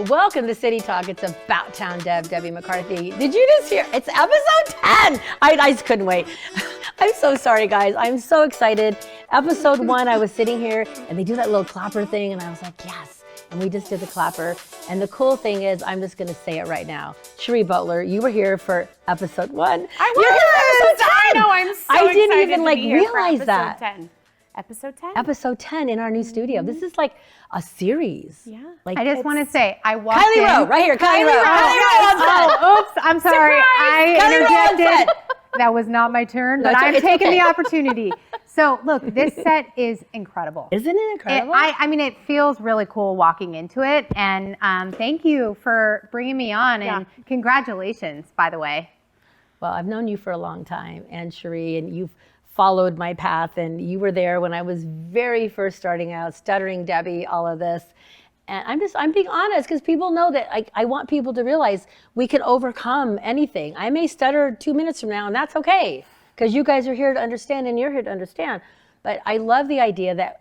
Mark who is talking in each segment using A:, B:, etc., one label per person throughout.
A: Welcome to City Talk. It's About Town Debbie McCarthy. Did you just hear? It's episode 10. I just couldn't wait. I'm so sorry, guys. I'm so excited. Episode 1, I was sitting here and they do that little clapper thing and I was like, yes. And we just did the clapper. And the cool thing is, I'm just going to say it right now. Cheree Boteler, you were here for episode 1.
B: I was.
A: You're here for episode 10.
B: I know. I'm so
A: I didn't
B: excited
A: even
B: to
A: like
B: be here
A: realize
B: for
A: that.
B: 10. Episode 10?
A: Episode 10 in our new studio. This is like a series.
B: Yeah.
A: Like
C: I just want to say, I walked
A: Kylie
C: in.
A: Rowe, right here. Kylie Rowe.
C: Oh, oops, I'm sorry. I
A: Kylie Rowe on set.
C: interjected. That was not my turn, but
A: No,
C: I'm
A: it's
C: taking
A: okay.
C: the opportunity. So look, this set is incredible.
A: Isn't it incredible?
C: I mean, it feels really cool walking into it. And thank you for bringing me on. And congratulations, by the way.
A: Well, I've known you for a long time, and Cheree, and you've followed my path, and you were there when I was very first starting out, stuttering Debbie, all of this. And I'm being honest, because people know that I want people to realize we can overcome anything. I may stutter 2 minutes from now, and that's okay, because you guys are here to understand, and you're here to understand. But I love the idea that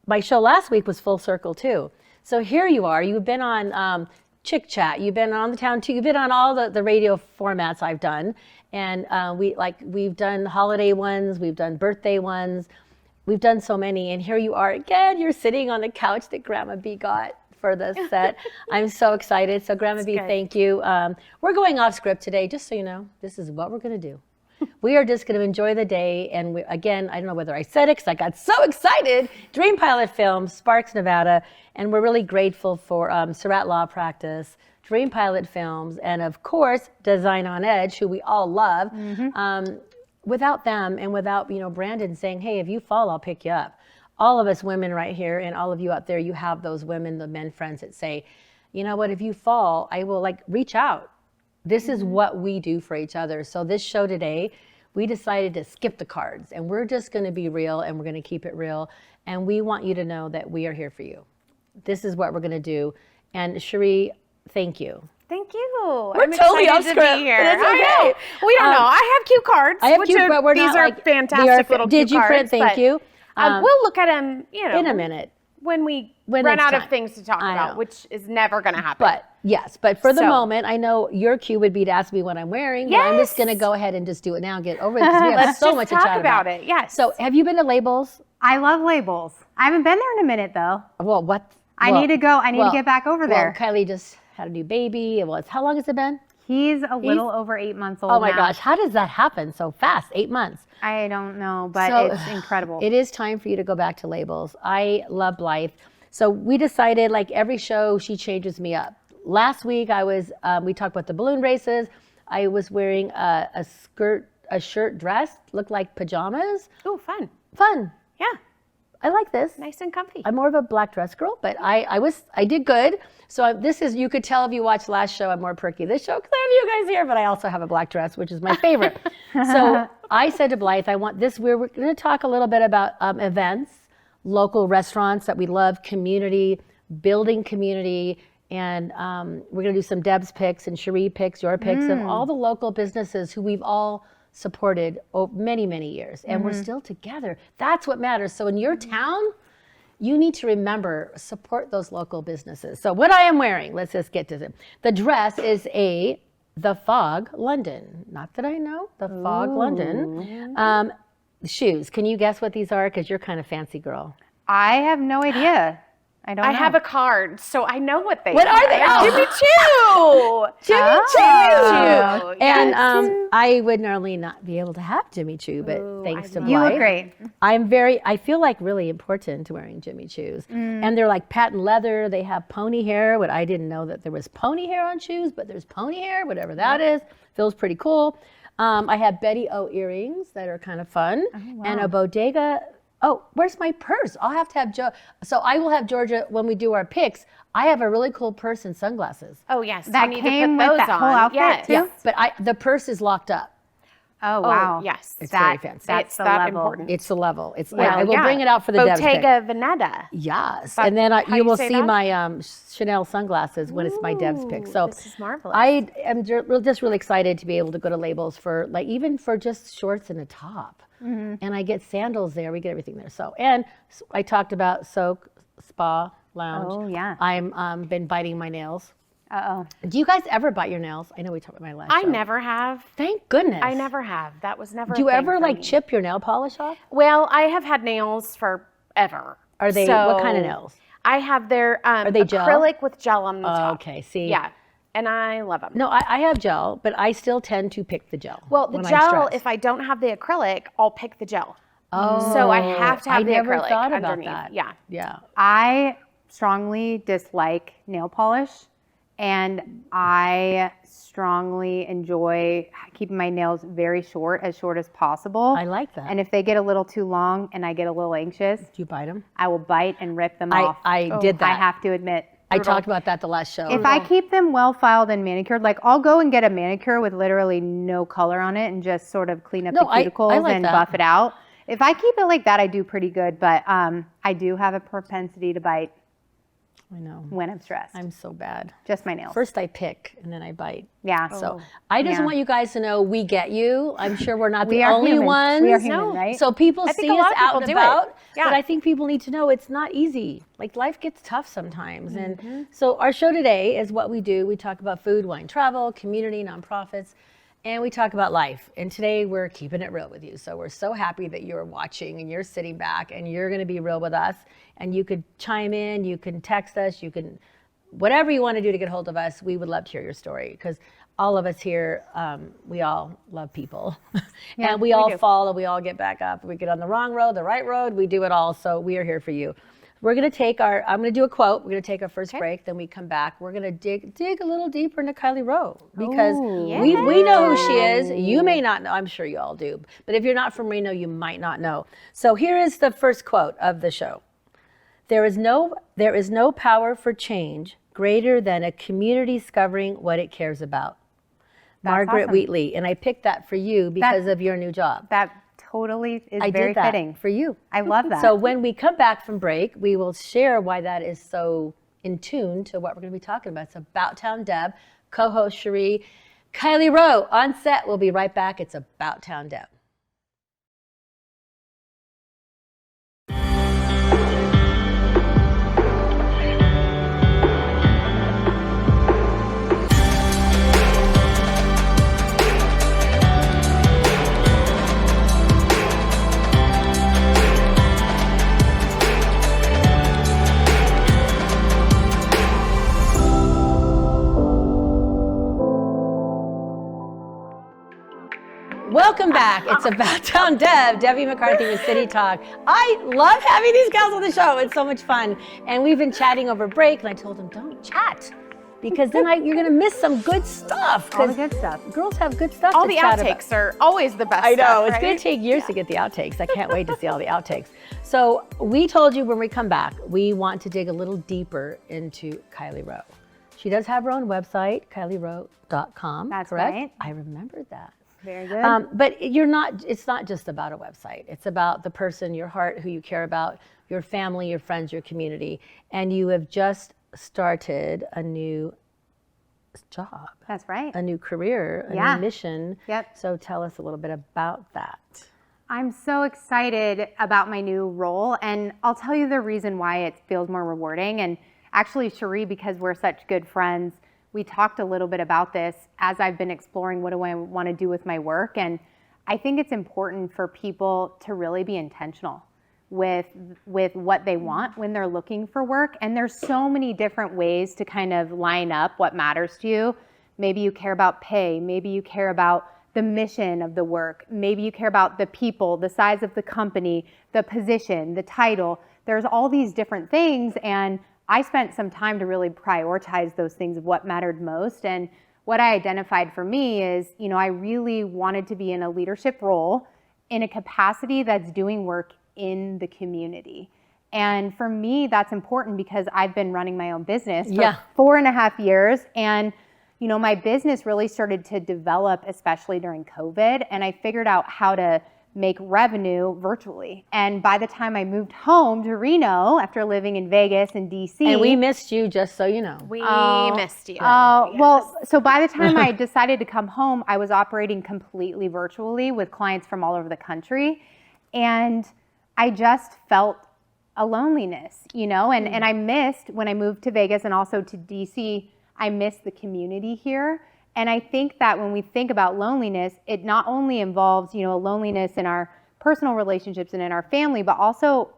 A: my show last week was full circle too. So here you are, you've been on Chick Chat, you've been on the Town too, you've been on all the radio formats I've done. And we've done holiday ones, we've done birthday ones, we've done so many. And here you are again, you're sitting on the couch that Grandma B got for this set. I'm so excited. So Grandma B, thank you. We're going off script today, just so you know, this is what we're gonna do. We are just gonna enjoy the day. And again, I don't know whether I said it because I got so excited. Dream Pilot Films, Sparks, Nevada. And we're really grateful for Surratt Law Practice, Dream Pilot Films, and of course, Design on Edge, who we all love. Without them and without, Brandon saying, hey, if you fall, I'll pick you up. All of us women right here and all of you out there, you have those women, the men friends that say, you know what, if you fall, I will reach out. This is what we do for each other. So this show today, we decided to skip the cards and we're just gonna be real and we're gonna keep it real. And we want you to know that we are here for you. This is what we're gonna do. And Cheree, thank you.
B: Thank you.
A: We're
B: I'm
A: totally
B: excited
A: off
B: to
A: script.
B: be here.
A: It's okay.
B: I know. We don't know. I have cue cards.
A: I have cue, but we're
B: these
A: not
B: are fantastic little cue
A: cards. Did you print? Thank you.
B: We'll look at them,
A: in a minute
B: when we
A: when
B: run
A: it's
B: out
A: time.
B: of things to talk
A: I
B: about,
A: know.
B: which is never going to happen.
A: But yes, but for the
B: So-
A: moment, I know your cue would be to ask me what I'm wearing. But I'm just going to go ahead and just do it now and get over it because we have
B: Let's
A: so
B: just
A: much
B: talk
A: to chat
B: about it. Yes.
A: So have you been to Labels?
C: I love labels. I haven't been there in a minute, though.
A: Well, what?
C: I need to go. I need to get back over there.
A: Well, Kylie just had a new baby. How long has it been?
C: He's a little over 8 months old
A: Oh my
C: now.
A: gosh, how does that happen so fast? 8 months.
C: I don't know, but
A: So,
C: it's incredible.
A: It is time for you to go back to Labels. I love Blythe. So we decided, every show, she changes me up. Last week, we talked about the balloon races. I was wearing a shirt dress, looked like pajamas.
B: Ooh, fun.
A: Fun.
B: Yeah.
A: I like this.
B: Nice and comfy.
A: I'm more of a black dress girl, but I did good. So you could tell if you watched last show, I'm more perky. This show, because I have you guys here, but I also have a black dress, which is my favorite. So I said to Blythe, we're going to talk a little bit about events, local restaurants that we love, community, building community, and we're going to do some Deb's picks and Cheree picks, your picks, and all the local businesses who we've all supported many, many years. And we're still together. That's what matters. So in your town, you need to remember, support those local businesses. So what I am wearing, let's just get to it. The dress is The Fog London. Not that I know, The Fog London. Shoes, can you guess what these are? Because you're kind of fancy girl.
C: I have no idea. I don't know.
B: I have a card, so I know what they are.
A: What are they?
B: Jimmy Choo!
A: Jimmy Choo!
B: Choo!
A: And
B: Yes.
A: I would normally not be able to have Jimmy Choo, but thanks to Blythe.
C: You look great.
A: I feel really important wearing Jimmy Choos. And they're like patent leather. They have pony hair, what I didn't know that there was pony hair on shoes, but there's pony hair, whatever that is. Feels pretty cool. I have Betty O earrings that are kind of fun. And a bodega. Oh, where's my purse? I'll have to have Joe. So I will have Georgia when we do our picks. I have a really cool purse and sunglasses.
B: Oh, yes.
C: That
B: you need
C: came
B: to put
C: with
B: those
C: that
B: on.
C: whole outfit,
B: Yes.
C: too?
A: Yeah, but the purse is locked up.
C: Oh, wow.
B: Yes.
A: It's very fancy.
C: That's
B: It's
C: the
B: that
C: level.
B: important.
A: It's the level. It's
B: Well,
A: I will
B: yeah.
A: bring it out for the Deb's pick.
B: Bottega Veneta.
A: Yes,
B: But
A: and then
B: how
A: you
B: you
A: will
B: say
A: see
B: that?
A: my Chanel sunglasses when it's my Deb's pick. So
B: this is marvelous.
A: I am just really excited to be able to go to Labels for even for just shorts and a top. And I get sandals there. We get everything there. So I talked about Soak Spa lounge.
C: Oh, yeah.
A: I'm been biting my nails.
C: Uh-oh.
A: Do you guys ever bite your nails? I know we talked about my last
B: I
A: show.
B: never have.
A: Thank goodness.
B: I never have. That was never.
A: Do you
B: a thing
A: ever
B: for
A: like
B: me.
A: chip your nail polish off?
B: Well, I have had nails forever.
A: Are they what kind of nails?
B: I have their
A: they gel?
B: acrylic with gel on the
A: Oh,
B: top.
A: okay, see.
B: Yeah, and I love them.
A: No, I have gel, but I still tend to pick the gel.
B: Well, the
A: when I'm
B: gel,
A: stressed.
B: if I don't have the acrylic, I'll pick the gel.
A: Oh,
B: So I have to have the
A: never
B: acrylic
A: thought about
B: underneath.
A: that.
B: Yeah.
A: Yeah.
C: I strongly dislike nail polish, and I strongly enjoy keeping my nails very short as possible.
A: I like that.
C: And if they get a little too long and I get a little anxious,
A: Do you bite them?
C: I will bite and rip them off.
A: I did that.
C: I have to admit.
A: I talked about that the last show.
C: If I keep them well filed and manicured, like I'll go and get a manicure with literally no color on it and just sort of clean up
A: No,
C: the
A: I
C: cuticles
A: like
C: and
A: that.
C: buff it out. If I keep it like that, I do pretty good. But I do have a propensity to bite
A: I know.
C: when I'm stressed.
A: I'm so bad.
C: Just my nails.
A: First I pick and then I bite.
C: Yeah.
A: So I just
C: Yeah.
A: want you guys to know we get you. I'm sure we're not
C: We
A: the
C: are
A: only
C: human.
A: ones.
C: We are human,
B: No.
C: right?
A: So people
B: I think
A: see
B: a
A: us
B: lot of
A: out
B: people
A: and
B: do it.
A: about,
B: Yeah.
A: but I think people need to know it's not easy. Like life gets tough sometimes.
B: Mm-hmm.
A: And so our show today is what we do. We talk about food, wine, travel, community, nonprofits, and we talk about life. And today we're keeping it real with you. So we're so happy that you're watching and you're sitting back and you're going to be real with us. And you could chime in, you can text us, you can, whatever you want to do to get hold of us, we would love to hear your story because all of us here, we all love people. And we all
B: do.
A: fall and we all get back up. We get on the wrong road, the right road, we do it all. So we are here for you. We're going to take I'm going to do a quote. We're going to take our first break. Then we come back. We're going to dig a little deeper into Kylie Rowe because we know who she is. You may not know. I'm sure you all do. But if you're not from Reno, you might not know. So here is the first quote of the show. There is no power for change greater than a community discovering what it cares about. Margaret
C: awesome.
A: Wheatley. And I picked that for you because of your new job.
C: That totally is
A: I
C: very
A: did that
C: fitting.
A: for you.
C: I love that.
A: So when we come back from break, we will share why that is so in tune to what we're going to be talking about. It's About Town Deb, co-host Cheree, Kylie Rowe on set. We'll be right back. It's About Town Deb. Welcome back. It's About Town Deb, Debbie McCarthy with City Talk. I love having these gals on the show. It's so much fun. And we've been chatting over break, and I told them, don't chat. Because then you're going to miss some good stuff.
C: All the good stuff.
A: Girls have good stuff
B: All
A: to
B: the
A: chat about.
B: outtakes are always the best.
A: I know.
B: stuff,
A: It's
B: right?
A: going to take years to get the outtakes. I can't wait to see all the outtakes. So we told you when we come back, we want to dig a little deeper into Kylie Rowe. She does have her own website, kylierowe.com.
C: That's
A: correct?
C: right.
A: I remembered that.
C: Very good.
A: But it's not just about a website. It's about the person, your heart, who you care about, your family, your friends, your community. And you have just started a new job,
C: That's right.
A: a new career, a
C: Yeah.
A: new mission.
C: Yep.
A: So tell us a little bit about that.
C: I'm so excited about my new role, and I'll tell you the reason why it feels more rewarding. And actually, Cheree, because we're such good friends, we talked a little bit about this as I've been exploring what do I want to do with my work. And I think it's important for people to really be intentional with what they want when they're looking for work. And there's so many different ways to kind of line up what matters to you. Maybe you care about pay, maybe you care about the mission of the work, maybe you care about the people, the size of the company, the position, the title. There's all these different things, and I spent some time to really prioritize those things of what mattered most. And what I identified for me is, I really wanted to be in a leadership role in a capacity that's doing work in the community. And for me, that's important because I've been running my own business for 4.5 years. And, my business really started to develop, especially during COVID. And I figured out how to make revenue virtually. And by the time I moved home to Reno after living in Vegas and DC.
A: And we missed you, just so you know.
B: We missed you.
C: Well, so by the time I decided to come home, I was operating completely virtually with clients from all over the country. And I just felt a loneliness, you know, and I missed when I moved to Vegas and also to DC, I missed the community here. And I think that when we think about loneliness, it not only involves, you know, a loneliness in our personal relationships and in our family, but also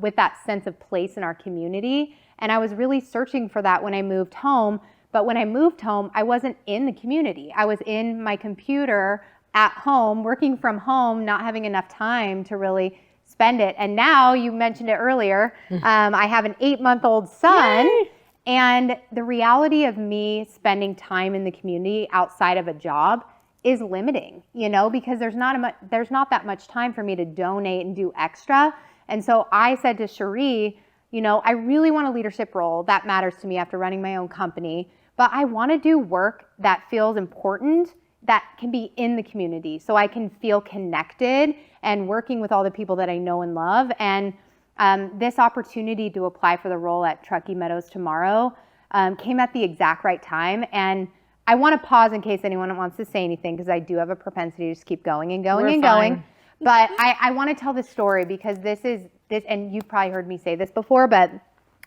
C: with that sense of place in our community. And I was really searching for that when I moved home. But when I moved home, I wasn't in the community. I was in my computer at home, working from home, not having enough time to really spend it. And now, you mentioned it earlier, I have an 8-month-old son. Yay! And the reality of me spending time in the community outside of a job is limiting, you know, because there's not that much time for me to donate and do extra. And so I said to Cheree, you know, I really want a leadership role. That matters to me after running my own company. But I want to do work that feels important, that can be in the community, so I can feel connected and working with all the people that I know and love. And this opportunity to apply for the role at Truckee Meadows Tomorrow came at the exact right time. And I want to pause in case anyone wants to say anything, because I do have a propensity to just keep going and going going. But I want to tell this story because this, and you've probably heard me say this before, but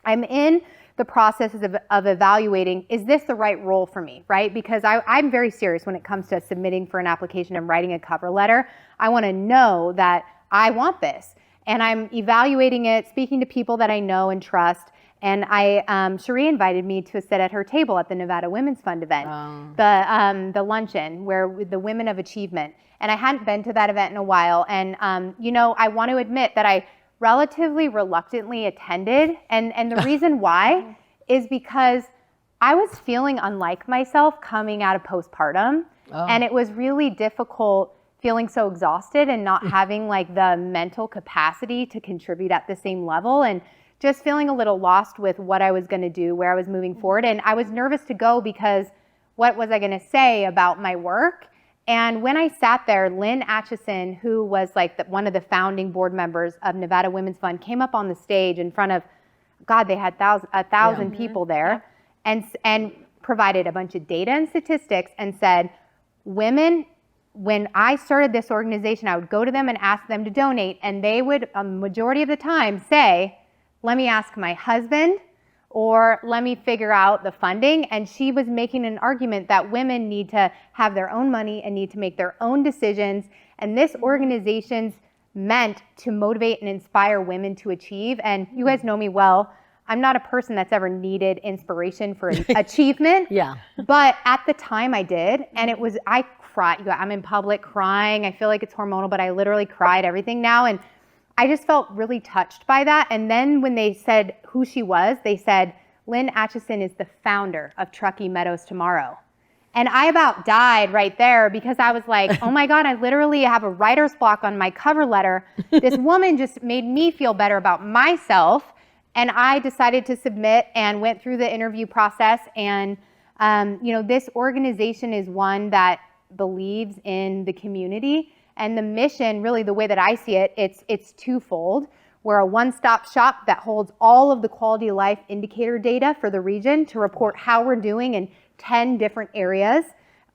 C: I'm in the process of evaluating, is this the right role for me, right? Because I'm very serious when it comes to submitting for an application and writing a cover letter. I want to know that I want this. And I'm evaluating it, speaking to people that I know and trust. And Cheree invited me to sit at her table at the Nevada Women's Fund event, the luncheon with the Women of Achievement. And I hadn't been to that event in a while. And, you know, I want to admit that I relatively reluctantly attended. And the reason why is because I was feeling unlike myself coming out of postpartum. And it was really difficult feeling so exhausted and not having like the mental capacity to contribute at the same level, and just feeling a little lost with what I was going to do, where I was moving forward. And I was nervous to go because what was I going to say about my work? And when I sat there, Lynn Atchison, who was like one of the founding board members of Nevada Women's Fund, came up on the stage in front of, God, they had 1,000 people there, and provided a bunch of data and statistics and said, women, when I started this organization, I would go to them and ask them to donate, and they would, a majority of the time, say, let me ask my husband, or let me figure out the funding. And she was making an argument that women need to have their own money and need to make their own decisions. And this organization's meant to motivate and inspire women to achieve. And you guys know me well. I'm not a person that's ever needed inspiration for achievement. But at the time I did, and I cried. I'm in public crying. I feel like it's hormonal, but I literally cried everything now. And I just felt really touched by that. And then when they said who she was, they said, Lynn Atchison is the founder of Truckee Meadows Tomorrow. And I about died right there, because I was like, oh my God, I literally have a writer's block on my cover letter. This woman just made me feel better about myself. And I decided to submit and went through the interview process. And, you know, this organization is one that believes in the community. And the mission, really the way that I see it, it's twofold. We're a one-stop shop that holds all of the quality of life indicator data for the region to report how we're doing in 10 different areas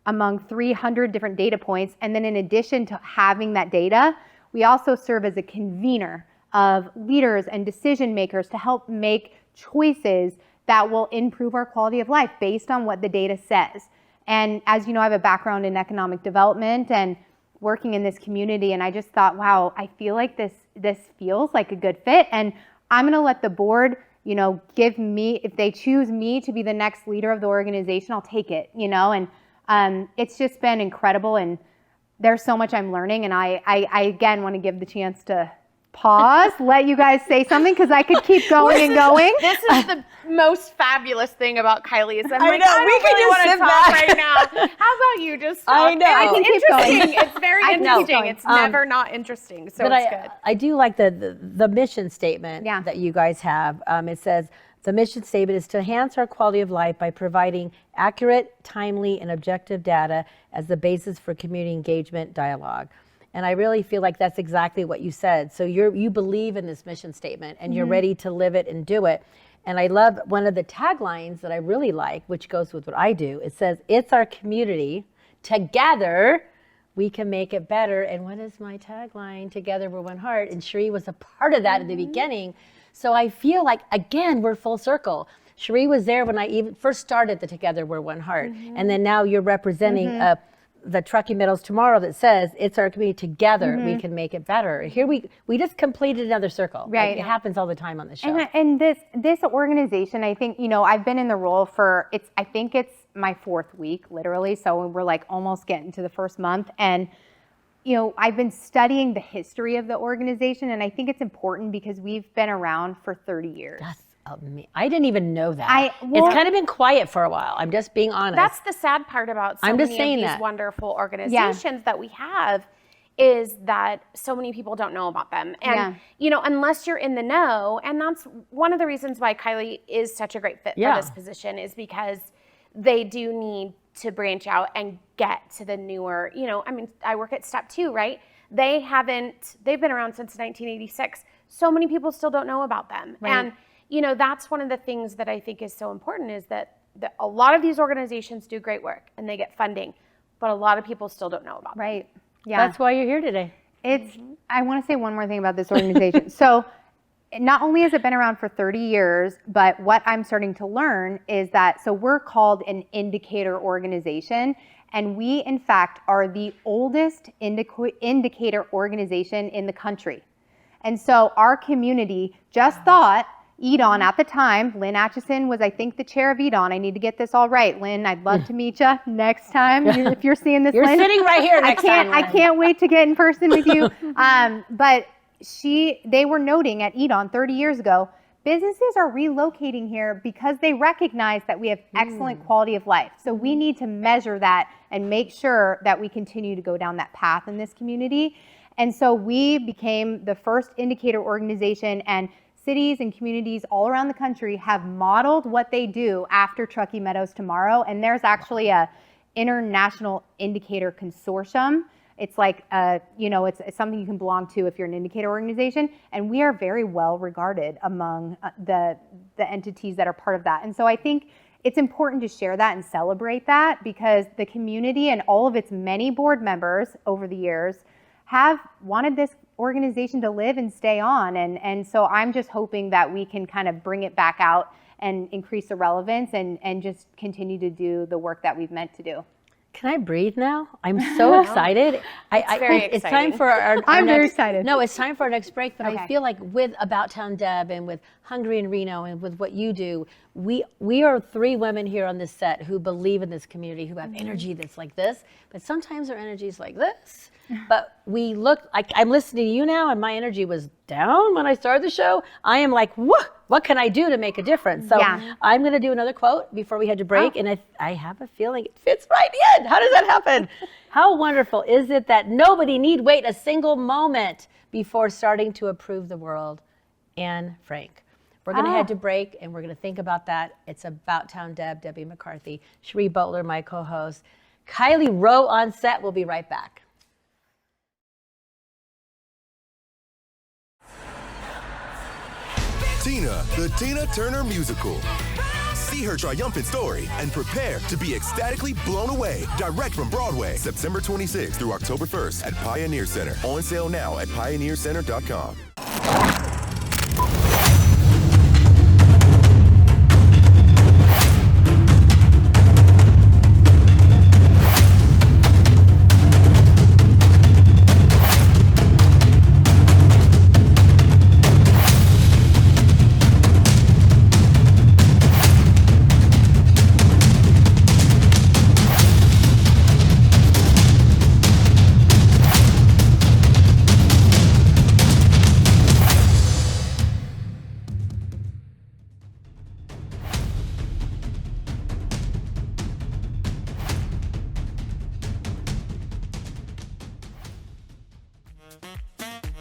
C: among 300 different data points. And then in addition to having that data, we also serve as a convener of leaders and decision makers to help make choices that will improve our quality of life based on what the data says. And as you know, I have a background in economic development and working in this community, and I just thought, wow, I feel like this feels like a good fit, and I'm gonna let the board, you know, give me, if they choose me to be the next leader of the organization, I'll take it, you know. And it's just been incredible, and there's so much I'm learning, and I again want to give the chance to pause, let you guys say something, because I could keep going and going.
B: This is the most fabulous thing about Kylie, is I'm
A: I
B: like,
A: know,
B: I
A: we
B: don't
A: can
B: really
A: just
B: want to
A: sit
B: talk
A: back.
B: right now. How about you just talk?
A: I know.
B: And
A: I
B: it's
C: can keep going.
B: interesting. It's very
C: I can keep
B: interesting.
C: going.
B: It's never not interesting, so
A: But
B: it's good.
A: I do like the mission statement that you guys have. It says, the mission statement is to enhance our quality of life by providing accurate, timely, and objective data as the basis for community engagement dialogue. And I really feel like that's exactly what you said. So you believe in this mission statement, and you're ready to live it and do it. And I love one of the taglines that I really like, which goes with what I do. It says, it's our community. Together, we can make it better. And what is my tagline? Together we're one heart. And Cheree was a part of that in the beginning. So I feel like, again, we're full circle. Cheree was there when I even first started the Together We're One Heart. And then now you're representing the Truckee Meadows Tomorrow that says it's our community together, we can make it better. Here we just completed another circle.
C: Right.
A: Like, it happens all the time on the show.
C: And this organization, I think, I've been in the role for, I think it's my 4th week, literally. So we're like almost getting to the first month. And, I've been studying the history of the organization. And I think it's important because we've been around for 30 years.
A: I didn't even know that. It's kind of been quiet for a while. I'm just being honest.
B: That's the sad part about so many of these wonderful organizations that we have, is that so many people don't know about them. And, unless you're in the know, and that's one of the reasons why Kylie is such a great fit for this position, is because they do need to branch out and get to the newer, I work at Step 2, right? They've been around since 1986. So many people still don't know about them.
C: Right.
B: And that's one of the things that I think is so important, is that a lot of these organizations do great work and they get funding, but a lot of people still don't know about them.
C: Right. Yeah.
A: That's why you're here today.
C: I want to say one more thing about this organization. So not only has it been around for 30 years, but what I'm starting to learn is that, so we're called an indicator organization, and we in fact are the oldest indicator organization in the country. And so our community just thought, EDON at the time, Lynn Atchison was, I think, the chair of EDON. I need to get this all right. Lynn, I'd love to meet you next time. If you're seeing this,
A: You're
C: Lynn,
A: sitting right here next time.
C: I can't wait to get in person with you. But they were noting at EDON 30 years ago, businesses are relocating here because they recognize that we have excellent quality of life. So we need to measure that and make sure that we continue to go down that path in this community. And so we became the first indicator organization, and cities and communities all around the country have modeled what they do after Truckee Meadows Tomorrow. And there's actually a international indicator consortium. It's like, it's something you can belong to if you're an indicator organization. And we are very well regarded among the entities that are part of that. And so I think it's important to share that and celebrate that, because the community and all of its many board members over the years have wanted this organization to live and stay on. And so I'm just hoping that we can kind of bring it back out and increase the relevance and just continue to do the work that we've meant to do.
A: Can I breathe now? I'm so excited. It's time for our
C: I'm
A: next,
C: very excited.
A: No, it's time for our next break. But
C: Okay.
A: I feel like with About Town Deb and with Hungry in Reno and with what you do, we are 3 women here on this set who believe in this community, who have energy that's like this. But sometimes our energy is like this. But we look like, I'm listening to you now, and my energy was down when I started the show. I am like, what can I do to make a difference? So I'm going to do another quote before we head to break. And I have a feeling it fits right in. How does that happen? How wonderful is it that nobody need wait a single moment before starting to improve the world? Anne Frank. We're going to head to break, and we're going to think about that. It's About Town Deb, Debbie McCarthy, Cheree Boteler, my co-host, Kylie Rowe on set. We'll be right back.
D: Tina, the Tina Turner Musical. See her triumphant story and prepare to be ecstatically blown away. Direct from Broadway, September 26th through October 1st at Pioneer Center. On sale now at pioneercenter.com.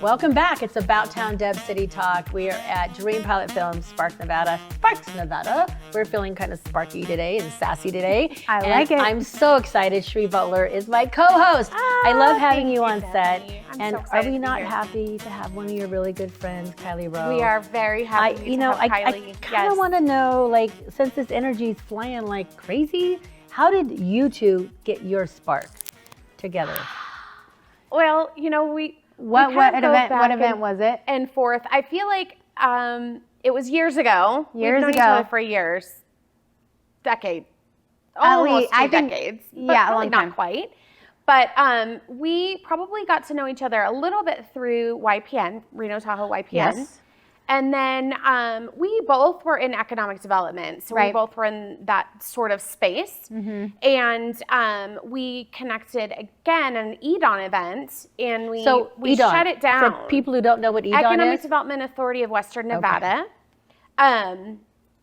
A: Welcome back. It's About Town Deb City Talk. We are at Dream Pilot Films, Sparks, Nevada. We're feeling kind of sparky today and sassy today.
C: I like it.
A: I'm so excited. Cheree Boteler is my co-host. I love having you on set.
B: I'm
A: And
B: so
A: are
B: excited
A: we
B: to be
A: not
B: here.
A: happy to have one of your really good friends, Kylie Rowe?
B: We are very happy to have Kylie.
A: I kind of want to know, like, since this energy is flying like crazy, how did you two get your spark together?
B: Well,
C: What event was it?
B: And forth. I feel like It was years ago. We've known each other for years. Decade. Almost two decades.
C: Yeah,
B: a long time. Not quite. But we probably got to know each other a little bit through YPN, Reno Tahoe YPN.
A: Yes.
B: And then we both were in economic development. So we both were in that sort of space. And we connected again at an EDON event. And we shut it down.
A: For people who don't know what EDON is.
B: Economic Development Authority of Western Nevada. Okay.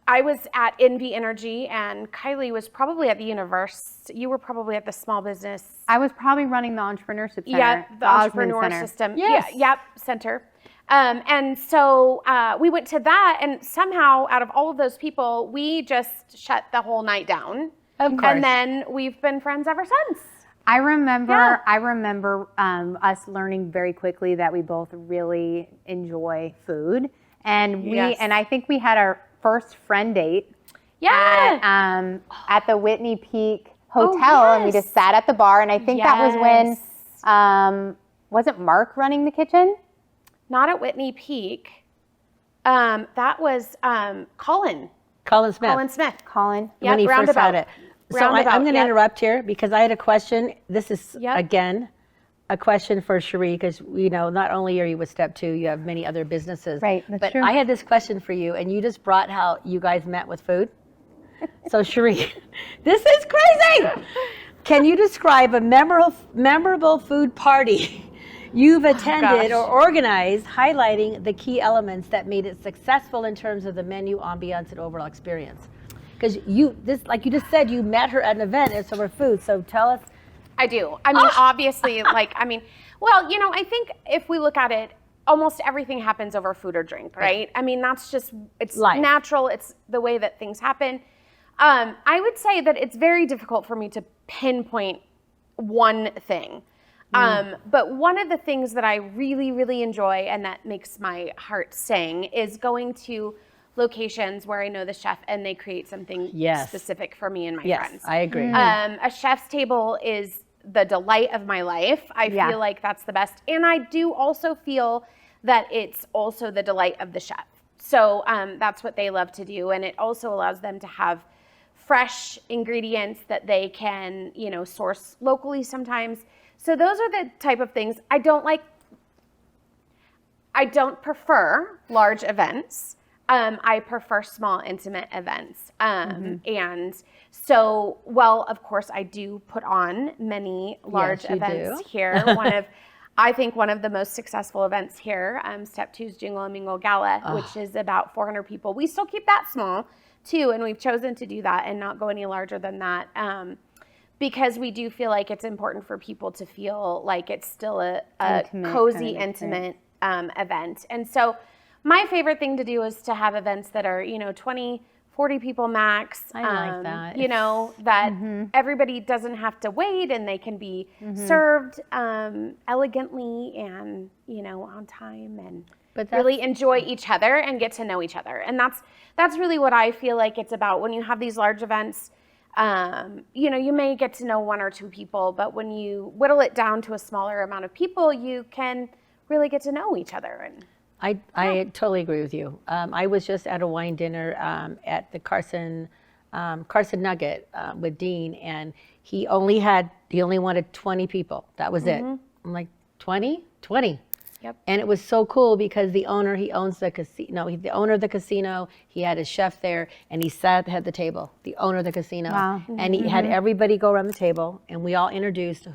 B: I was at NV Energy, and Kylie was probably at the university. You were probably at the small business.
C: I was probably running the entrepreneurship center.
B: Yeah, the entrepreneur system. Yes. Yeah, center. And so we went to that, and somehow out of all of those people, we just shut the whole night down.
A: Of course.
B: And then we've been friends ever since.
C: I remember us learning very quickly that we both really enjoy food. And and I think we had our first friend date at the Whitney Peak Hotel, and we just sat at the bar, and I think that was when wasn't Mark running the kitchen?
B: Not at Whitney Peak. That was Colin.
A: Colin Smith. When he first had it. So I'm going to interrupt here because I had a question. This is again a question for Cheree, because not only are you with Step 2, you have many other businesses.
C: Right, that's true.
A: I had this question for you, and you just brought how you guys met with food. So Cheree, this is crazy. Can you describe a memorable food party you've attended or organized, highlighting the key elements that made it successful in terms of the menu, ambiance, and overall experience? Because like you just said, you met her at an event, and so for food. So tell us.
B: I do. I mean, obviously, I think if we look at it, almost everything happens over food or drink, right? I mean, it's life. Natural. It's the way that things happen. I would say that it's very difficult for me to pinpoint one thing. But one of the things that I really, really enjoy and that makes my heart sing is going to locations where I know the chef and they create something specific for me and my friends.
A: Yes, I agree.
B: A chef's table is the delight of my life. I feel like that's the best. And I do also feel that it's also the delight of the chef. So that's what they love to do. And it also allows them to have fresh ingredients that they can, source locally sometimes. So those are the type of things. I don't prefer large events. I prefer small, intimate events. And so, of course, I do put on many large events here. I think one of the most successful events here, Step 2's Jingle and Mingle Gala, which is about 400 people. We still keep that small, too, and we've chosen to do that and not go any larger than that. Because we do feel like it's important for people to feel like it's still a cozy, intimate event. And so my favorite thing to do is to have events that are, 20, 40 people max.
A: I like that.
B: That everybody doesn't have to wait and they can be served elegantly and, on time and really enjoy each other and get to know each other. And that's really what I feel like it's about. When you have these large events, you may get to know one or two people, but when you whittle it down to a smaller amount of people, you can really get to know each other. And
A: I totally agree with you. I was just at a wine dinner at the Carson Nugget with Dean, and he only wanted 20 people. That was it. I'm like, 20? 20.
B: Yep.
A: And it was so cool because the owner of the casino, he had his chef there, and he sat at the head of the table, the owner of the casino.
C: Wow.
A: And he had everybody go around the table, and we all introduced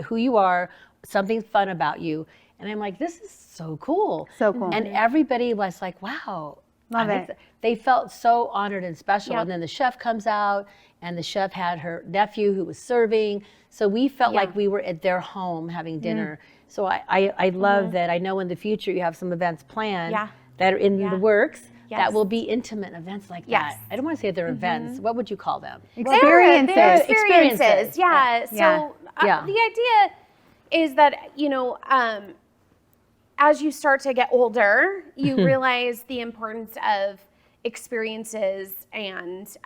A: who you are, something fun about you. And I'm like, this is so cool.
C: So cool.
A: And everybody was like, wow.
C: Love it.
A: They felt so honored and special. Yep. And then the chef comes out, and the chef had her nephew who was serving. So we felt like we were at their home having dinner. So I love that. I know in the future you have some events planned that are in the works that will be intimate events like that. I don't want to say they're events. What would you call them?
C: Experiences.
B: They're experiences. Yeah. So the idea is that, as you start to get older, you realize the importance of experiences and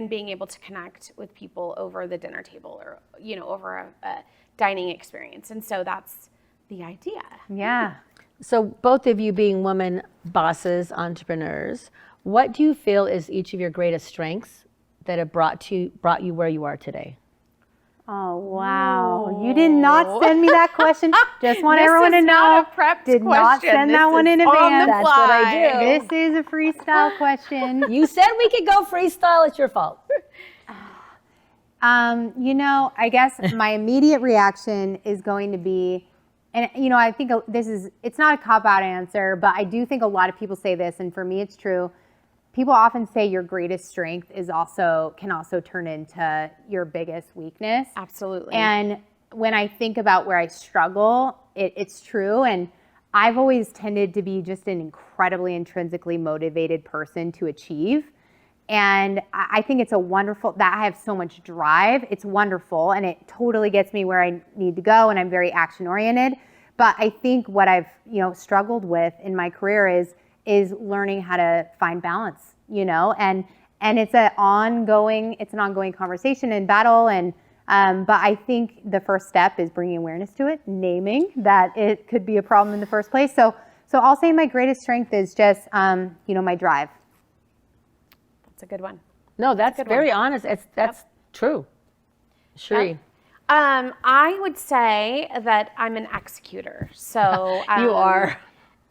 B: being able to connect with people over the dinner table or, over a dining experience. And so that's the idea.
C: Yeah.
A: So both of you being women bosses, entrepreneurs, what do you feel is each of your greatest strengths that have brought you where you are today?
C: Oh, wow. You did not send me that question. Just want everyone to know. Did not send that one in advance.
A: That's what I do.
C: This is a freestyle question.
A: You said we could go freestyle. It's your fault.
C: I guess my immediate reaction is going to be, and I think it's not a cop-out answer, but I do think a lot of people say this, and for me it's true. People often say your greatest strength can also turn into your biggest weakness.
B: Absolutely.
C: And when I think about where I struggle, it's true. And I've always tended to be just an incredibly intrinsically motivated person to achieve. And I think it's that I have so much drive. It's wonderful, and it totally gets me where I need to go, and I'm very action oriented. But I think what I've struggled with in my career is learning how to find balance, and it's an ongoing conversation and battle. And but I think the first step is bringing awareness to it, naming that it could be a problem in the first place. So I'll say my greatest strength is just my drive.
B: That's a good one.
A: No, that's very honest. That's true. Cheree.
B: Yep. I would say that I'm an executor. So
A: you are.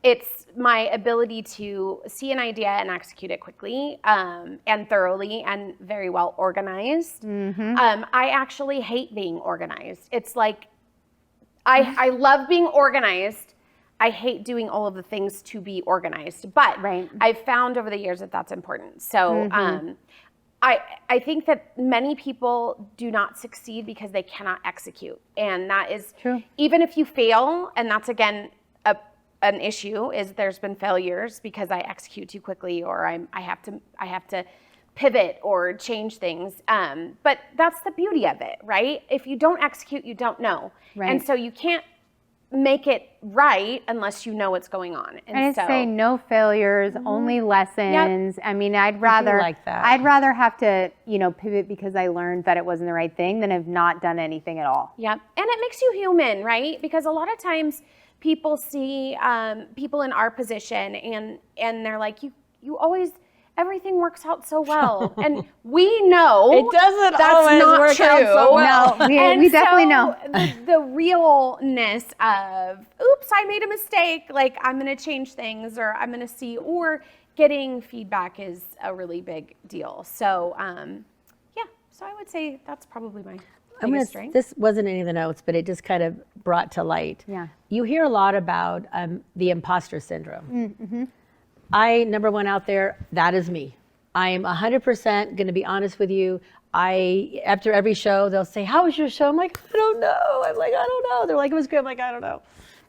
B: It's my ability to see an idea and execute it quickly and thoroughly and very well organized. Mm-hmm. I actually hate being organized. It's like I love being organized. I hate doing all of the things to be organized, but I've found over the years that that's important. So I think that many people do not succeed because they cannot execute, and that is true. Even if you fail, and that's again an issue, is there's been failures because I execute too quickly, or I have to pivot or change things. But that's the beauty of it, right? If you don't execute, you don't know, and so you can't make it right unless you know what's going on.
C: And so, say no failures, only lessons. Yep. I mean, I'd rather have to, pivot because I learned that it wasn't the right thing than have not done anything at all.
B: Yep. And it makes you human, right? Because a lot of times people see people in our position and they're like, you always, everything works out so well. And we know
A: it doesn't always work out so well.
C: No, we definitely know.
B: The realness of, oops, I made a mistake, like I'm going to change things, or I'm going to see, or getting feedback is a really big deal. So, so I would say that's probably my biggest strength.
A: This wasn't any of the notes, but it just kind of brought to light. Yeah. You hear a lot about the imposter syndrome. Mm-hmm. Number one out there, that is me. I am 100% going to be honest with you. After every show, they'll say, how was your show? I'm like, I don't know. I'm like, I don't know. They're like, it was good. I'm like, I don't know.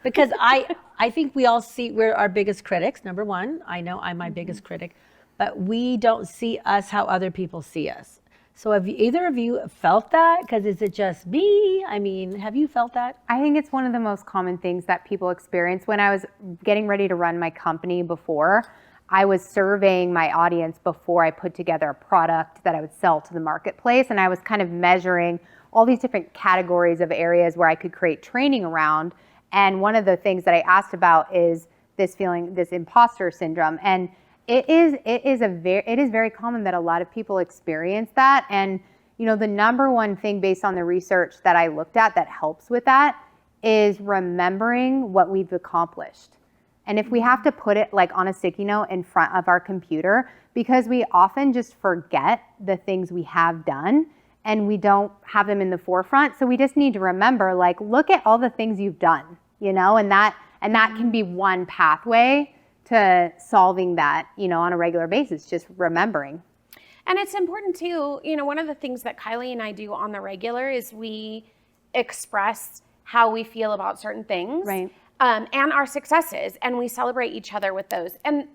A: Because I think we're our biggest critics, number one. I know I'm my biggest critic, but we don't see us how other people see us. So have either of you felt that? Because is it just me? I mean, have you felt that?
C: I think it's one of the most common things that people experience. When I was getting ready to run my company before, I was surveying my audience before I put together a product that I would sell to the marketplace. And I was kind of measuring all these different categories of areas where I could create training around. And one of the things that I asked about is this imposter syndrome. And it is very common that a lot of people experience that. And the number one thing based on the research that I looked at that helps with that is remembering what we've accomplished. And if we have to put it like on a sticky note in front of our computer, because we often just forget the things we have done and we don't have them in the forefront. So we just need to remember, like, look at all the things you've done, and that can be one pathway to solving that, on a regular basis, just remembering.
B: And it's important too, one of the things that Kylie and I do on the regular is we express how we feel about certain things.
C: Right.
B: And our successes, and we celebrate each other with those. And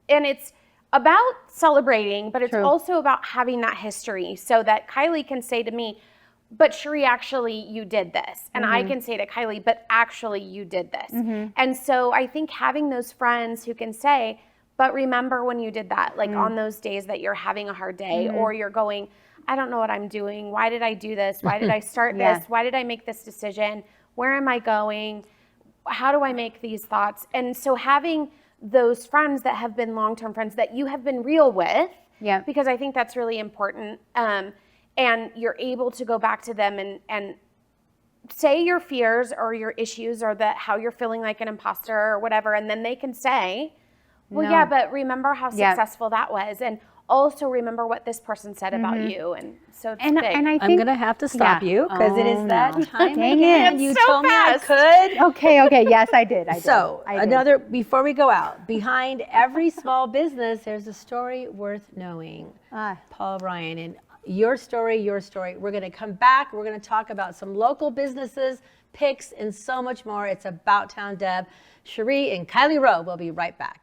B: it's about celebrating, but it's also about having that history so that Kylie can say to me, but Cheree, actually, you did this. And I can say to Kylie, but actually, you did this. Mm-hmm. And so I think having those friends who can say, but remember when you did that, like on those days that you're having a hard day or you're going, I don't know what I'm doing. Why did I do this? Why did I start this? Why did I make this decision? Where am I going? how do I make these thoughts? And so having those friends that have been long-term friends that you have been real with, because I think that's really important. And you're able to go back to them and say your fears or your issues or how you're feeling like an imposter or whatever. And then they can say, well, yeah, but remember how successful that was. And also remember what this person said about you. And so it's big.
C: And I think,
A: I'm going to have to stop you because it is that time
C: Dang
A: again.
C: it.
A: You
B: so
A: told
B: fast.
A: me I could.
C: Okay. Yes, I did.
A: So before we go out, behind every small business, there's a story worth knowing. Paul Ryan, and your story. We're going to come back. We're going to talk about some local businesses, picks, and so much more. It's About Town Deb. Cheree and Kylie Rowe will be right back.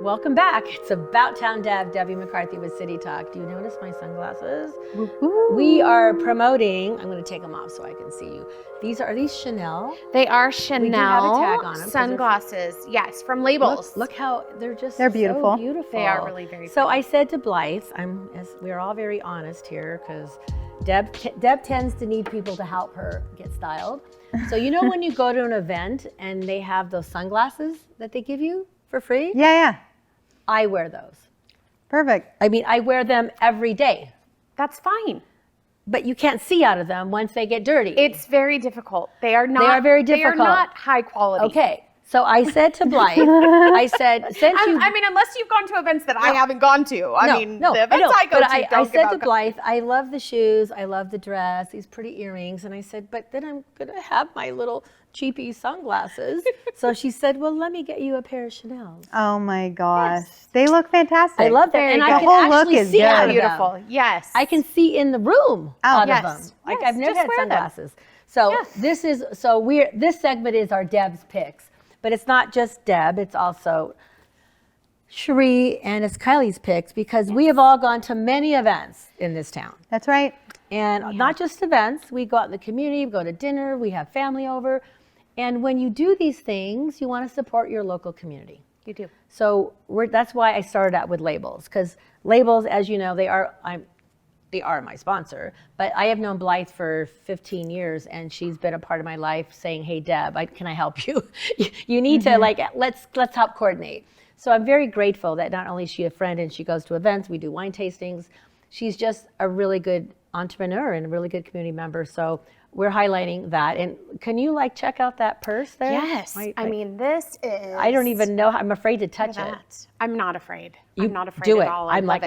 A: Welcome back. It's About Town Deb, Debbie McCarthy with City Talk. Do you notice my sunglasses? Woo-hoo. We are promoting, I'm going to take them off so I can see you. Are these Chanel?
B: They are Chanel
A: we do have a tag on them
B: sunglasses. Yes, from Labels.
A: Look how they're
C: beautiful.
A: So beautiful.
B: They are really very
A: So I said to Blythe, we're all very honest here because Deb tends to need people to help her get styled. So you know when you go to an event and they have those sunglasses that they give you for free?
C: Yeah.
A: I wear those.
C: Perfect.
A: I mean, I wear them every day.
B: That's fine.
A: But you can't see out of them once they get dirty.
B: It's very difficult. They are
A: very difficult.
B: They are not high quality.
A: Okay. So I said to Blythe, I mean,
B: unless you've gone to events that I haven't gone to. The events I go to
A: I said to Blythe, I love the shoes, I love the dress, these pretty earrings. And I said, but then I'm going to have my little cheapy sunglasses. So she said, well, let me get you a pair of Chanel's.
C: Oh my gosh. Yes. They look fantastic.
A: I love them. And I can actually see out of them.
B: Beautiful. Yes.
A: I can see in the room out of them. Like I've never had sunglasses. So this segment is our Deb's picks. But it's not just Deb, it's also Cheree and it's Kylie's picks because we have all gone to many events in this town.
C: That's right.
A: And not just events, we go out in the community, we go to dinner, we have family over. And when you do these things, you want to support your local community.
B: You do.
A: So that's why I started out with Labels, because Labels, as you know, they are my sponsor, but I have known Blythe for 15 years and she's been a part of my life saying, hey, Deb, can I help you? You need to let's help coordinate. So I'm very grateful that not only is she a friend and she goes to events, we do wine tastings, she's just a really good entrepreneur and a really good community member. So we're highlighting that. And can you check out that purse there?
B: Yes. I mean, this is.
A: I don't even know. I'm afraid to touch it.
B: I'm not afraid. I'm not afraid
A: do
B: at
A: it.
B: all.
A: I'm like,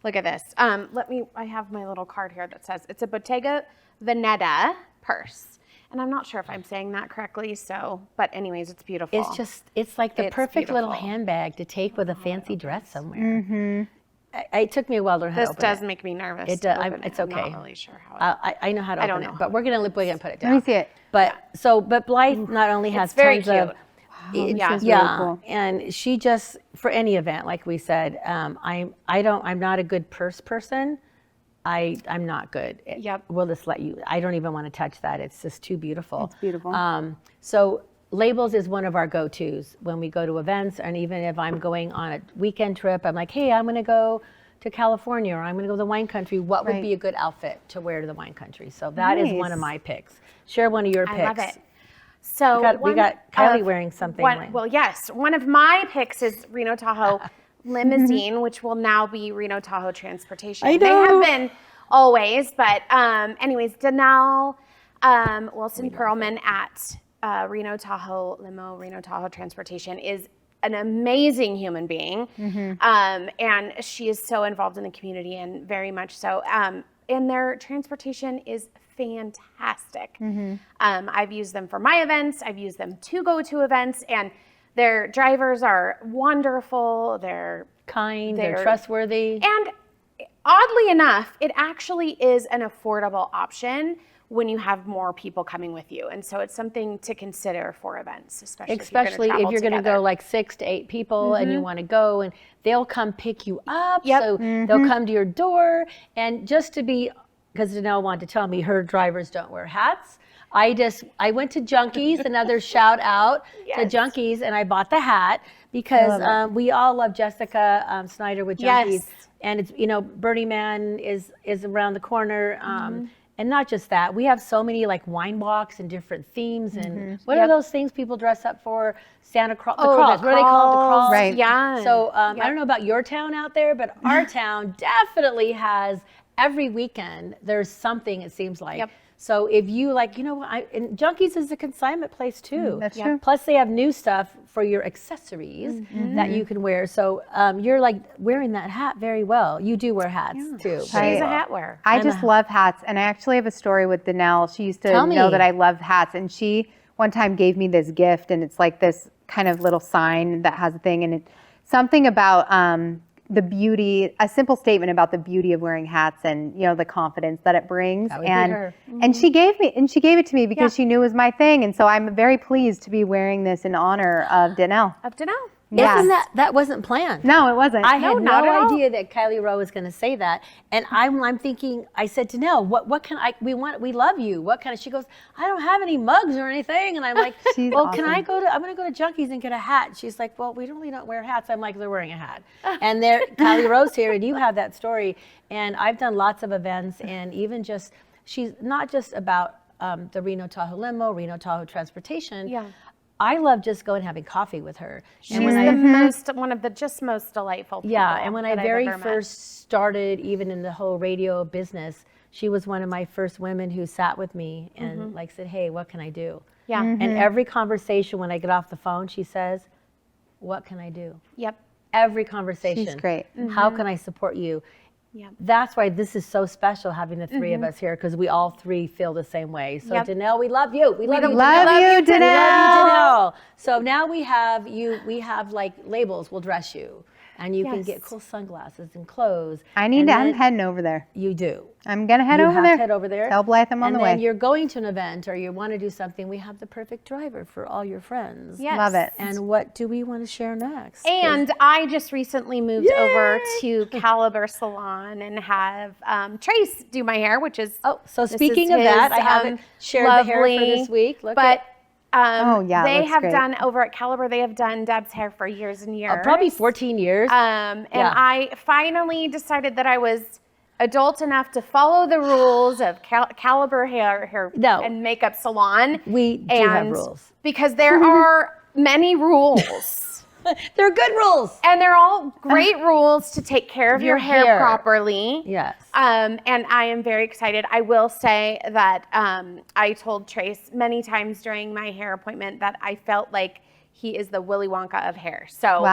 B: Look at this. I have my little card here that says it's a Bottega Veneta purse. And I'm not sure if I'm saying that correctly, but anyways, it's beautiful.
A: It's like the perfect little handbag to take with a fancy dress somewhere. Mm-hmm. It took me a while to learn how to open it.
B: This does make me nervous.
A: It does. It's okay.
B: I'm not really sure how
A: I know how to open it, but we're going to put it down.
C: Let me see it.
A: But Blythe not only has tons of...
C: It's
A: really cool. And she just, for any event, like we said, I'm not a good purse person. I'm not good.
B: Yep.
A: We'll just let you, I don't even want to touch that. It's just too beautiful.
C: It's beautiful.
A: So Labels is one of our go-tos when we go to events, and even if I'm going on a weekend trip, I'm like, hey, I'm going to go to California or I'm going to go to the wine country. What would be a good outfit to wear to the wine country? So that is one of my picks. Share one of your picks.
B: I love it. So
A: we got Kylie wearing something.
B: Well, yes. One of my picks is Reno Tahoe Limousine, which will now be Reno Tahoe Transportation.
A: I know.
B: They have been always, but anyways, Danelle Wilson Perlman at Reno Tahoe Limo, Reno Tahoe Transportation is an amazing human being. And she is so involved in the community and very much so. And their transportation is fantastic. I've used them for my events. I've used them to go to events, and their drivers are wonderful. They're
A: kind, they're trustworthy.
B: And oddly enough, it actually is an affordable option when you have more people coming with you. And so it's something to consider for events, especially
A: if you're going to go like 6 to 8 people and you want to go, and they'll come pick you up. So they'll come to your door. And just to be, because Danelle wanted to tell me her drivers don't wear hats. I went to Junkies, another shout out to Junkies, and I bought the hat because we all love Jessica Snyder with Junkies.
B: Yes.
A: And it's, Burning Man is around the corner. And not just that, we have so many like wine walks and different themes. And what are those things people dress up for? Santa Claus, the crawls. What do they call it? The crawls?
C: Right.
B: Yeah.
A: So I don't know about your town out there, but our town definitely has, every weekend, there's something, it seems like.
B: Yep.
A: So if you and Junkies is a consignment place too.
C: That's true.
A: Plus they have new stuff for your accessories that you can wear. So you're like wearing that hat very well. You do wear hats too.
B: She's a hat wearer.
C: I just love hats. And I actually have a story with Danelle. She used to know that I love hats. And she one time gave me this gift, and it's like this kind of little sign that has a thing. And it's something about the beauty, a simple statement about the beauty of wearing hats and, the confidence that it brings.
A: That would be her.
C: And she gave it to me because she knew it was my thing. And so I'm very pleased to be wearing this in honor of Danelle.
A: Yes. Isn't that wasn't planned?
C: No, it wasn't.
A: I had no idea that Kylie Rowe was going to say that. And I'm thinking, I said to Nell, what can we love you. What kind of, she goes, I don't have any mugs or anything. And I'm like, well,
C: awesome.
A: I'm going to go to Junkies and get a hat. She's like, well, we really don't wear hats. I'm like, they're wearing a hat. And Kylie Rowe's here, and you have that story. And I've done lots of events, and even she's not just about the Reno Tahoe limo, Reno Tahoe transportation.
B: Yeah.
A: I love just going and having coffee with her.
B: She's one of the most delightful people.
A: Yeah, and when I very first started, even in the whole radio business, she was one of my first women who sat with me and said, hey, what can I do?
B: Yeah.
A: And every conversation when I get off the phone, she says, what can I do?
B: Yep.
A: Every conversation.
C: She's great.
A: How can I support you?
B: Yeah.
A: That's why this is so special, having the three of us here, because we all three feel the same way. So Danelle, we love you. We love you, Danelle. So now we have like labels. We'll dress you, and you can get cool sunglasses and clothes.
C: I'm heading over there.
A: You do.
C: I'm gonna head over there.
A: You have to head over there.
C: Tell Blythe I'm on the way.
A: And then you're going to an event or you want to do something. We have the perfect driver for all your friends.
B: Yes.
C: Love it.
A: And what do we want to share next?
B: And I just recently moved over to Caliber Salon and have Trace do my hair, which is
A: so speaking of that, I haven't shared the hair for this week. They
B: have
C: great.
B: done over at Caliber. They have done Deb's hair for years and years,
A: probably 14 years.
B: And I finally decided that I was adult enough to follow the rules of Caliber hair and makeup salon.
A: We do have rules
B: because there are many rules.
A: They're good rules.
B: And they're all great rules to take care of your hair properly.
A: Yes.
B: And I am very excited. I will say that I told Trace many times during my hair appointment that I felt like he is the Willy Wonka of hair. So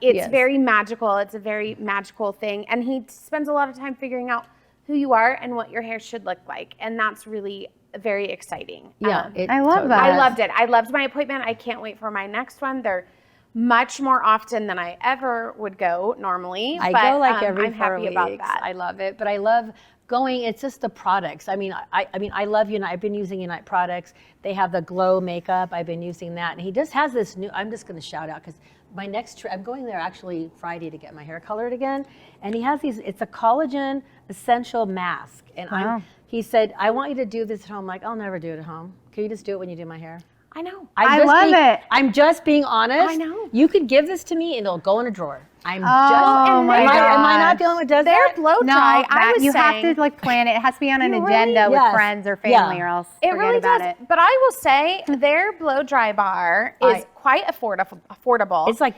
B: it's very magical. It's a very magical thing. And he spends a lot of time figuring out who you are and what your hair should look like. And that's really very exciting.
A: Yeah.
C: I love that.
B: I loved it. I loved my appointment. I can't wait for my next one. They're much more often than I ever would go normally.
A: I go like every 4
B: I'm happy
A: weeks.
B: about that.
A: I love it. But I love going, it's just the products. I mean, I love Unite. I've been using Unite products. They have the glow makeup. I've been using that. And he just has this new, I'm just going to shout out because my next trip, I'm going there actually Friday to get my hair colored again. And he has these, it's a collagen essential mask. And he said, I want you to do this at home. I'm like, I'll never do it at home. Can you just do it when you do my hair?
B: I know.
C: I love it.
A: I'm just being honest.
B: I know.
A: You could give this to me and it'll go in a drawer. Am I not the only one who does
B: They're
A: that?
B: blow dry.
C: You have to plan it. It has to be on an agenda with friends or family, or else
B: it
C: forget
B: really
C: about
B: does.
C: it.
B: But I will say their blow dry bar is quite affordable.
A: It's like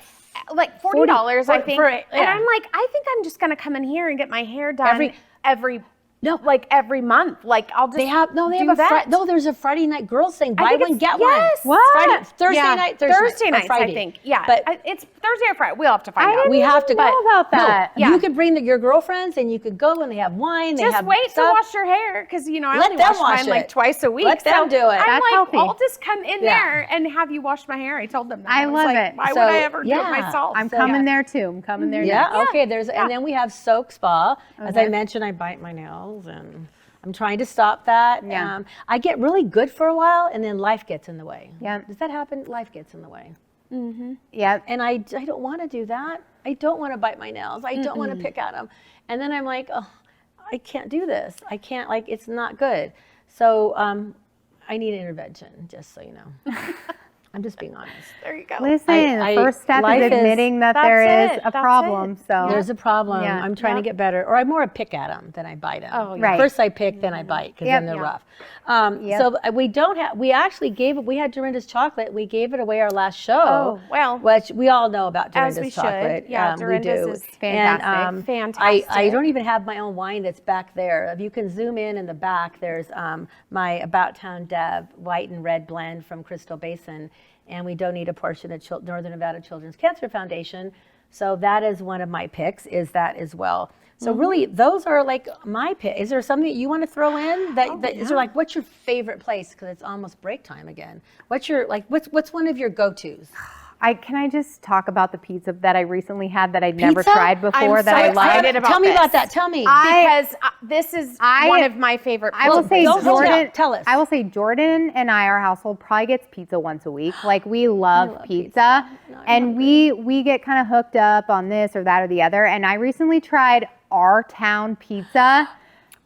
B: $40, I think. And
A: I'm
B: like, I think I'm just gonna come in here and get my hair done every month. Like I'll just
A: there's a Friday night girls thing. Buy one, get one.
B: What?
A: Thursday nights,
B: I think. Yeah.
A: But
B: it's Thursday or Friday. We'll have to find out.
A: We have to
C: know about that.
A: No, you could bring your girlfriends and you could go and they have wine.
B: Just wait to wash your hair because I only wash mine like twice a week.
A: Let them do it.
B: I'm
C: That's
B: like,
C: healthy.
B: I'll just come in there and have you wash my hair. I told them that.
C: I love
B: like,
C: it.
B: Why would I ever do it myself?
C: I'm coming there too. I'm coming there.
A: Yeah. Okay. And then we have Soak Spa. As I mentioned, I bite my nails and I'm trying to stop that.
C: Yeah.
A: I get really good for a while, and then life gets in the way.
C: Yeah.
A: Does that happen? Life gets in the way.
C: Mm-hmm. Yeah.
A: And I don't want to do that. I don't want to bite my nails. I don't want to pick at them. And then I'm like, oh, I can't do this. I can't, like, it's not good. So I need intervention, just so you know. I'm just being honest.
B: There you go.
C: Listen, the first step is admitting that there is a problem. So
A: there's a problem.
C: Yeah.
A: I'm trying to get better. Or I more pick at them than I bite them.
B: Oh,
C: right.
A: First I pick, then I bite, because then they're rough. So we actually we had Dorinda's chocolate. We gave it away our last show.
B: Oh, well.
A: Which we all know about Dorinda's
B: as we
A: chocolate.
B: should. Yeah, Dorinda's is
C: fantastic.
A: And,
B: fantastic.
A: I don't even have my own wine that's back there. If you can zoom in the back, there's my About Town Deb white and red blend from Crystal Basin. And we donate a portion to Northern Nevada Children's Cancer Foundation. So that is one of my picks, is that as well. So really, those are like my pick. Is there something that you want to throw in? Is there like, what's your favorite place? Because it's almost break time again. What's one of your go-tos?
C: Can I just talk about the pizza that I recently had that I'd never tried before
B: I'm
C: that
B: so
C: I loved?
B: excited about
A: Tell me
B: this.
A: about that. Tell me.
B: Because this is one of my favorite
C: I will say Jordan.
A: Tell us.
C: I will say Jordan and our household probably gets pizza once a week. Like, we love pizza. And we get kind of hooked up on this or that or the other. And I recently tried Our Town Pizza.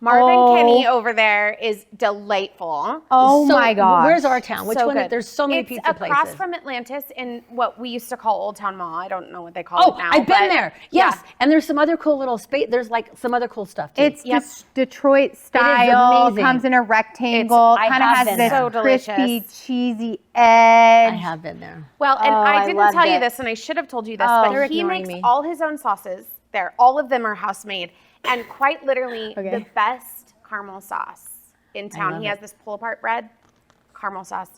B: Marvin Kenny over there is delightful.
C: Oh my gosh.
A: Where's Our Town? Which one?
B: Good.
A: There's so many pizza places.
B: It's across from Atlantis in what we used to call Old Town Mall. I don't know what they call it now.
A: I've been there. Yes. And there's some other cool little space. There's like some other cool stuff too.
C: It's Detroit style.
A: amazing.
C: Comes in a rectangle.
A: I
C: Kind of
A: have
C: has
A: been
C: this
A: there.
B: So
C: crispy,
B: delicious.
C: cheesy edge.
A: I have been there.
B: Well, and
C: Oh,
B: I
C: I
B: didn't
C: loved
B: tell you
C: it.
B: this, and I should have told you this,
A: They're
B: but he
A: ignoring
B: makes
A: me.
B: all his own sauces there. All of them are house made, and quite literally the best caramel sauce in town. He has this pull-apart bread, caramel sauce.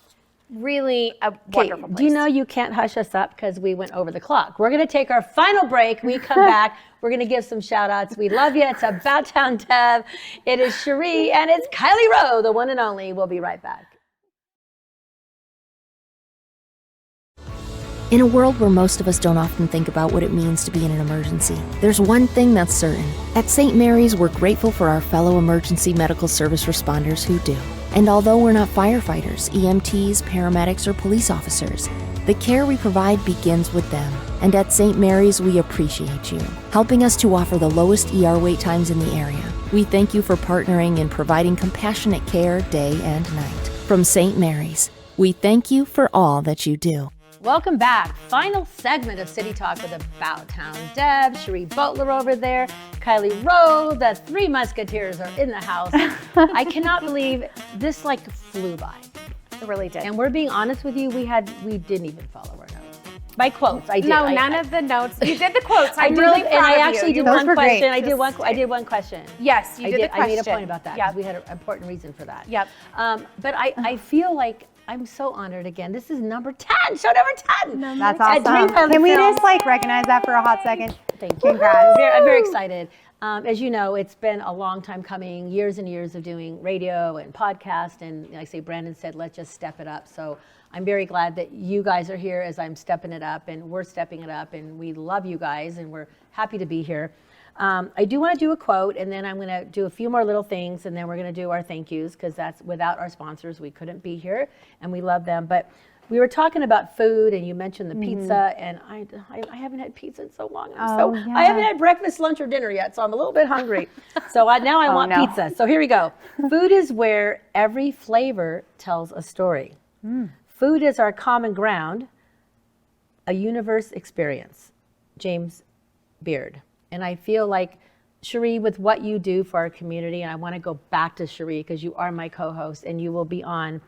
B: Really a wonderful place.
A: Do you know you can't hush us up because we went over the clock? We're going to take our final break. We come back. We're going to give some shout outs. We love you. It's About Town Deb. It is Cheree, and it's Kylie Rowe, the one and only. We'll be right back.
E: In a world where most of us don't often think about what it means to be in an emergency, there's one thing that's certain. At St. Mary's, we're grateful for our fellow emergency medical service responders who do. And although we're not firefighters, EMTs, paramedics, or police officers, the care we provide begins with them. And at St. Mary's, we appreciate you, helping us to offer the lowest ER wait times in the area. We thank you for partnering and providing compassionate care day and night. From St. Mary's, we thank you for all that you do.
A: Welcome back. Final segment of City Talk with About Town Deb, Cheree Boteler over there, Kylie Rowe. The three musketeers are in the house. I cannot believe this flew by.
B: It really did.
A: And we're being honest with you, we didn't even follow our notes. By quotes, I did.
B: No, none of the notes. You did the quotes. I'm really proud
A: and I
B: of
A: actually
B: you.
A: did one question. I did one question.
B: Yes, you did the question.
A: I made a point about that because we had an important reason for that. Yep. But I feel like I'm so honored again. This is number 10, show number 10.
C: That's awesome. Can we just recognize that for a hot second?
A: Thank you.
C: Congrats.
A: I'm very excited. As you know, it's been a long time coming, years and years of doing radio and podcast. And like I say, Brandon said, let's just step it up. So I'm very glad that you guys are here as I'm stepping it up, and we're stepping it up, and we love you guys, and we're happy to be here. I do want to do a quote, and then I'm going to do a few more little things, and then we're going to do our thank yous, because that's without our sponsors, we couldn't be here, and we love them. But we were talking about food, and you mentioned the pizza, and I haven't had pizza in so long. I haven't had breakfast, lunch, or dinner yet, so I'm a little bit hungry. So now I want pizza. So here we go. Food is where every flavor tells a story. Food is our common ground, a universe experience. James Beard. And I feel like, Cheree, with what you do for our community, and I want to go back to Cheree because you are my co-host and you will be on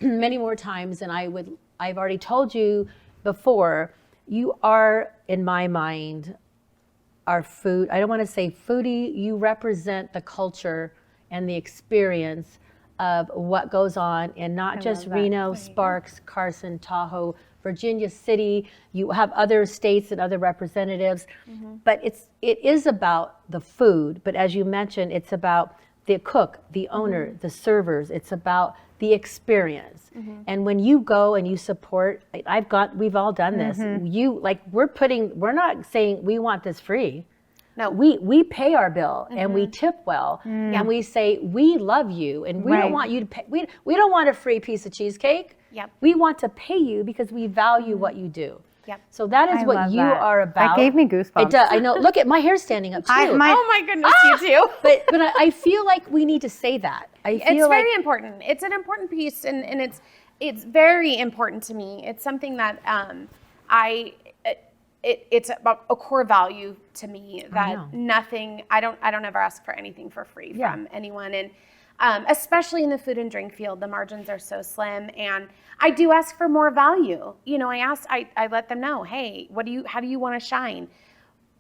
A: many more times than I've already told you before. You are, in my mind, our food. I don't want to say foodie. You represent the culture and the experience of what goes on in not just Reno, Sparks, Carson, Tahoe, Virginia City. You have other states and other representatives, but it is about the food. But as you mentioned, it's about the cook, the owner, the servers. It's about the experience. And when you go and you support, we've all done this. We're not saying we want this free.
B: No.
A: We pay our bill and we tip well and we say, we love you and we don't want you to pay. We don't want a free piece of cheesecake.
B: Yep.
A: We want to pay you because we value what you do.
B: Yep.
A: So that is what you are about.
C: That gave me goosebumps.
A: It does. I know. Look at my hair standing up too.
B: Oh my goodness, you too.
A: But I feel like we need to say that.
B: It's very important. It's an important piece, and it's very important to me. It's something that it's about a core value to me that nothing. I don't ever ask for anything for free from anyone, and especially in the food and drink field, the margins are so slim, and I do ask for more value. You know, I let them know, hey, how do you want to shine?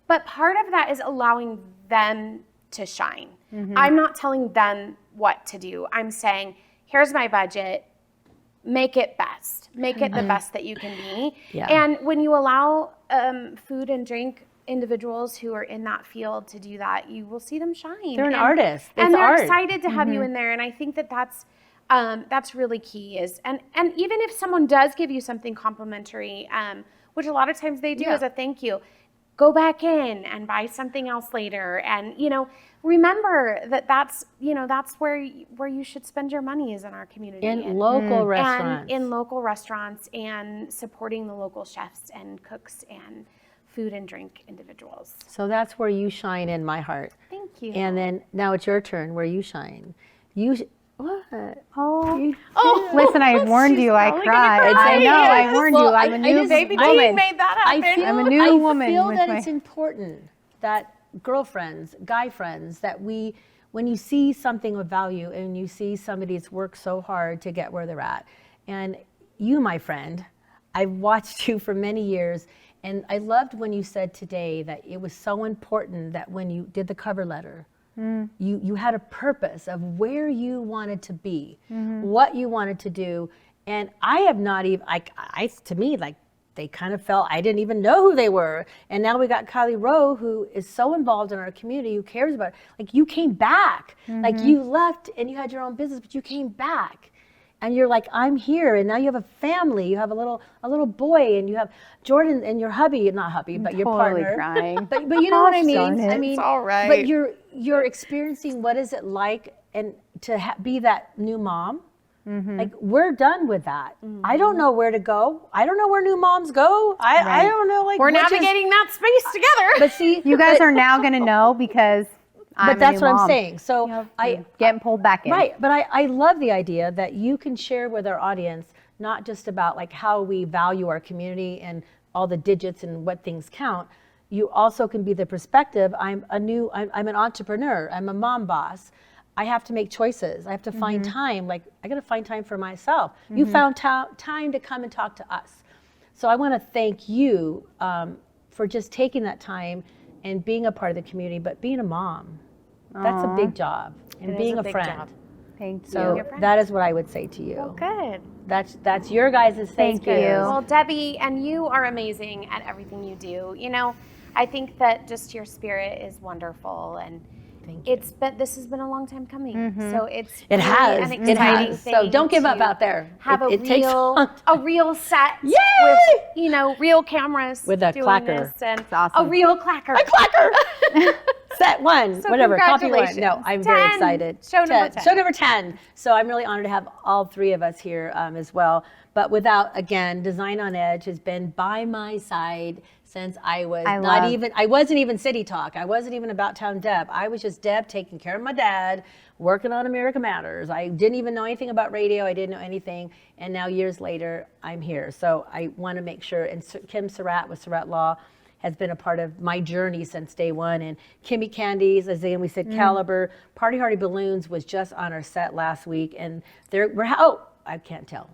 B: But part of that is allowing them to shine. I'm not telling them what to do. I'm saying, here's my budget, make it best. Make it the best that you can be. Yeah. And when you allow food and drink individuals who are in that field to do that, you will see them shine.
A: They're an artist.
B: And they're excited to have you in there. And I think that's really key and even if someone does give you something complimentary, which a lot of times they do as a thank you, go back in and buy something else later. And, remember that's where you should spend your money is in our community.
A: In local restaurants.
B: And in local restaurants and supporting the local chefs and cooks and food and drink individuals.
A: So that's where you shine in my heart.
B: Thank you.
A: And then now it's your turn where you shine. What?
C: Listen, I warned you. I cried. I know. I warned you. I'm a new
B: baby
C: woman.
B: made that happen.
C: I'm a new woman.
A: I feel that it's important that girlfriends, guy friends, that when you see something of value and you see somebody that's worked so hard to get where they're at, and you, my friend, I've watched you for many years, and I loved when you said today that it was so important that when you did the cover letter, you had a purpose of where you wanted to be, what you wanted to do. And I have not even, to me, like, they kind of felt I didn't even know who they were. And now we got Kylie Rowe, who is so involved in our community, who cares about it. Like, you came back, like you left and you had your own business, but you came back. And you're like, I'm here, and now you have a family. You have a little boy, and you have Jordan and your hubby, not hubby, but your partner.
C: Crying.
A: But you know what I mean?
C: I mean,
B: it's all right.
A: But you're experiencing what is it like, and to be that new mom. Like, we're done with that. I don't know where to go. I don't know where new moms go. I don't know. Like,
B: we're navigating that space together.
A: But see,
C: you guys are now going to know because.
A: But that's what I'm saying. So
C: getting pulled back in.
A: Right. But I love the idea that you can share with our audience, not just about like how we value our community and all the digits and what things count. You also can be the perspective. I'm an entrepreneur. I'm a mom boss. I have to make choices. I have to find time. Like, I got to find time for myself. You found time to come and talk to us. So I want to thank you for just taking that time and being a part of the community, but being a mom. That's a big job, and being a friend.
B: Job.
C: Thank you.
A: So that is what I would say to you.
B: Well, good.
A: That's your guys'
C: thank you.
B: Well, Debbie, and you are amazing at everything you do. I think that just your spirit is wonderful, and this has been a long time coming. So it has. An exciting thing.
A: So don't give up out there.
B: Have a real set with real cameras
A: with a clacker.
B: And
C: awesome.
B: A real clacker.
A: A clacker. Set one,
B: so
A: whatever, copy one.
B: Congratulations.
A: No, I'm very excited.
B: Show number
A: 10. So I'm really honored to have all three of us here as well. But again, Design on Edge has been by my side since I wasn't even City Talk. I wasn't even About Town Deb. I was just Deb taking care of my dad, working on America Matters. I didn't even know anything about radio. I didn't know anything. And now years later, I'm here. So I want to make sure, and Kim Surratt with Surratt Law has been a part of my journey since day one. And Kimmy Candies, as we said, Caliber, Party Hardy Balloons was just on our set last week. And I can't tell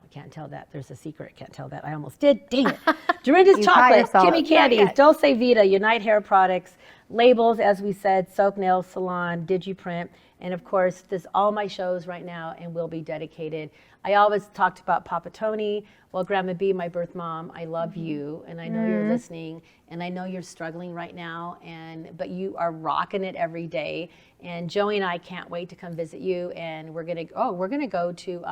A: that. There's a secret. I can't tell that. I almost did. Dang it. Dorinda's Chocolate, Kimmy Candies, Dulce Vita, Unite Hair Products, Labels, as we said, Soak Nails Salon, DigiPrint, and of course, all my shows right now and will be dedicated. I always talked about Papa Tony. Well, Grandma B, my birth mom, I love you, and I know you're listening, and I know you're struggling right now, but you are rocking it every day. And Joey and I can't wait to come visit you, and we're gonna go to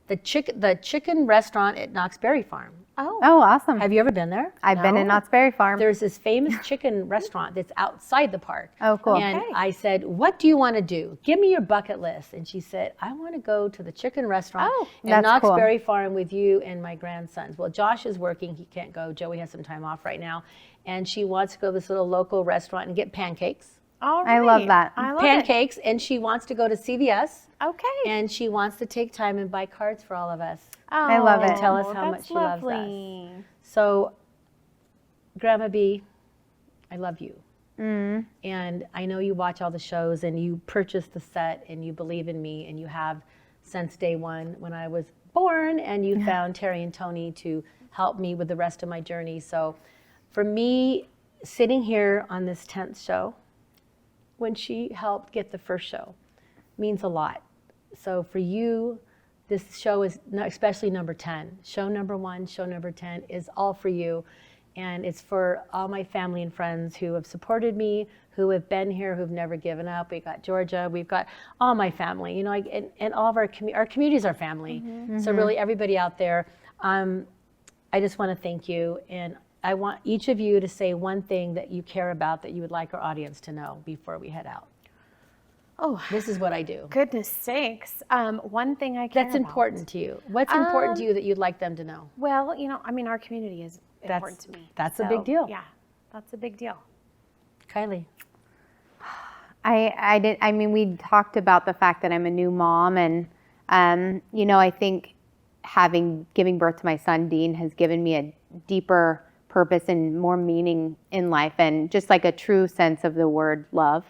A: the chicken restaurant at Knox Berry Farm.
C: Oh, awesome.
A: Have you ever been there?
C: I've been in Knott's Berry Farm.
A: There's this famous chicken restaurant that's outside the park.
C: Oh, cool.
A: And I said, what do you want to do? Give me your bucket list. And she said, I want to go to the chicken restaurant in Knott's Berry Farm with you and my grandsons. Well, Josh is working. He can't go. Joey has some time off right now. And she wants to go to this little local restaurant and get pancakes.
B: All right.
C: I love that.
B: I love
A: Pancakes. And she wants to go to CVS.
B: Okay.
A: And she wants to take time and buy cards for all of us.
C: I love it.
A: And tell us how much she loves us. So, Grandma B, I love you. And I know you watch all the shows and you purchased the set and you believe in me and you have since day one when I was born, and you found Terry and Tony to help me with the rest of my journey. So for me, sitting here on this 10th show, when she helped get the first show, means a lot. So for you, this show is, especially number 10, show number 1, show number 10 is all for you. And it's for all my family and friends who have supported me, who have been here, who've never given up. We've got Georgia, we've got all my family, you know, and all of our communities are family. So really everybody out there, I just want to thank you. And I want each of you to say one thing that you care about that you would like our audience to know before we head out.
B: Oh,
A: this is what I do.
B: Goodness sakes. One thing I care
A: That's important to you. What's important to you that you'd like them to know?
B: Well, you know, I mean, our community is important to me.
A: That's a big deal.
B: Yeah, that's a big deal.
A: Kylie.
C: I mean, we talked about the fact that I'm a new mom, and you know, I think giving birth to my son Dean has given me a deeper purpose and more meaning in life, and just like a true sense of the word love.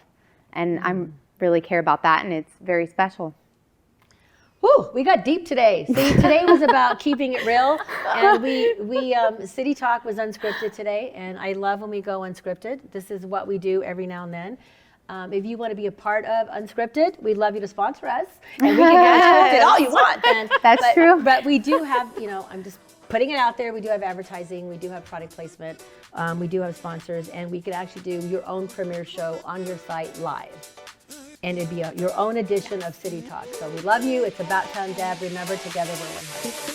C: And I'm really care about that, and it's very special.
A: Whew, we got deep today. See, today was about keeping it real, and we City Talk was unscripted today, and I love when we go unscripted. This is what we do every now and then. If you want to be a part of Unscripted, we'd love you to sponsor us, and we can get unscripted all you want.
C: That's true.
A: But we do have, you know, I'm just putting it out there. We do have advertising. We do have product placement. We do have sponsors, and we could actually do your own premiere show on your site live. And it'd be your own edition of City Talk. So we love you. It's about time, Deb. Remember, together we're one heart.